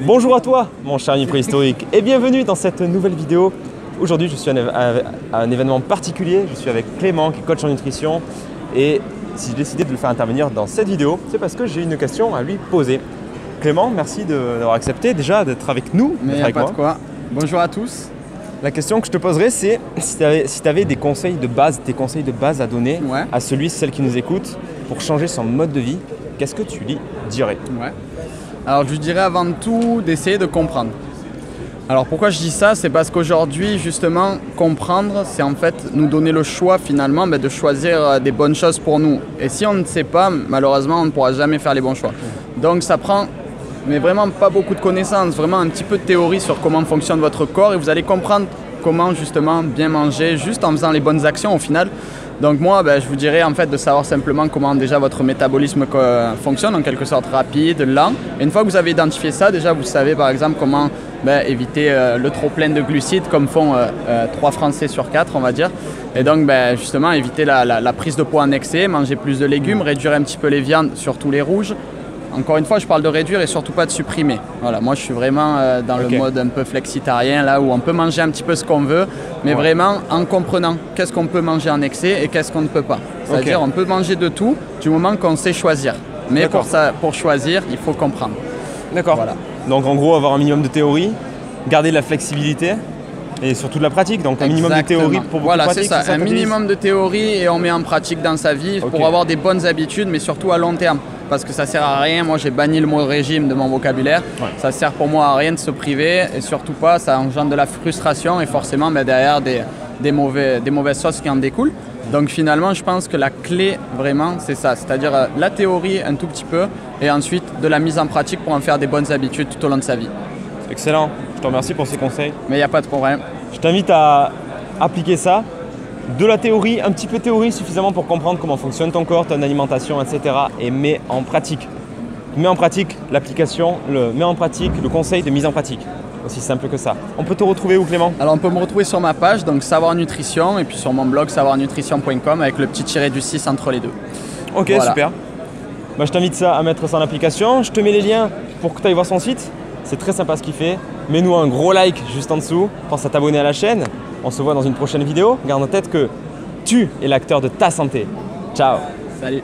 Bonjour à toi, mon cher ami préhistorique, et bienvenue dans cette nouvelle vidéo. Aujourd'hui, je suis à un événement particulier. Je suis avec Clément, qui est coach en nutrition. Et si j'ai décidé de le faire intervenir dans cette vidéo, c'est parce que j'ai une question à lui poser. Clément, merci d'avoir accepté déjà d'être avec nous. Mais il n'y a pas de quoi. Bonjour à tous. La question que je te poserais, c'est si tu avais des conseils de base, à donner à celle qui nous écoute pour changer son mode de vie, qu'est-ce que tu lui dirais? Alors je lui dirais avant tout d'essayer de comprendre. Alors pourquoi je dis ça? C'est parce qu'aujourd'hui justement comprendre, c'est en fait nous donner le choix finalement de choisir des bonnes choses pour nous. Et si on ne sait pas, malheureusement on ne pourra jamais faire les bons choix. Donc ça prend mais vraiment pas beaucoup de connaissances, vraiment un petit peu de théorie sur comment fonctionne votre corps et vous allez comprendre comment justement bien manger juste en faisant les bonnes actions au final. Donc moi, je vous dirais en fait de savoir simplement comment déjà votre métabolisme fonctionne, en quelque sorte rapide, lent. Et une fois que vous avez identifié ça, déjà vous savez par exemple comment éviter le trop plein de glucides comme font 3 Français sur 4 on va dire. Et donc justement éviter la prise de poids en excès, manger plus de légumes, réduire un petit peu les viandes, surtout les rouges. Encore une fois, je parle de réduire et surtout pas de supprimer. Voilà, moi je suis vraiment dans le mode un peu flexitarien, là où on peut manger un petit peu ce qu'on veut, mais vraiment en comprenant qu'est-ce qu'on peut manger en excès et qu'est-ce qu'on ne peut pas. C'est-à-dire on peut manger de tout du moment qu'on sait choisir. Mais pour choisir, il faut comprendre. D'accord. Voilà. Donc en gros, avoir un minimum de théorie, garder de la flexibilité et surtout de la pratique. Donc un minimum de théorie pour beaucoup de pratique. Voilà, c'est ça, un minimum de théorie et on met en pratique dans sa vie pour avoir des bonnes habitudes, mais surtout à long terme. Parce que ça sert à rien, moi j'ai banni le mot régime de mon vocabulaire, ça sert pour moi à rien de se priver et surtout pas, ça engendre de la frustration et forcément derrière des mauvaises choses qui en découlent. Donc finalement je pense que la clé vraiment c'est ça, c'est-à-dire la théorie un tout petit peu et ensuite de la mise en pratique pour en faire des bonnes habitudes tout au long de sa vie. Excellent, je te remercie pour ces conseils. Mais il n'y a pas de problème. Je t'invite à appliquer ça. De la théorie, un petit peu de théorie suffisamment pour comprendre comment fonctionne ton corps, ton alimentation, etc. Et mets en pratique. Mets en pratique l'application, mets en pratique le conseil de mise en pratique. Aussi simple que ça. On peut te retrouver où, Clément? Alors on peut me retrouver sur ma page, donc Savoir Nutrition, et puis sur mon blog savoirnutrition.com avec le petit tiré du 6 entre les deux. Ok, voilà. Super. Je t'invite à mettre ça en application. Je te mets les liens pour que tu ailles voir son site. C'est très sympa ce qu'il fait. Mets-nous un gros like juste en dessous. Pense à t'abonner à la chaîne. On se voit dans une prochaine vidéo. Garde en tête que tu es l'acteur de ta santé. Ciao. Salut.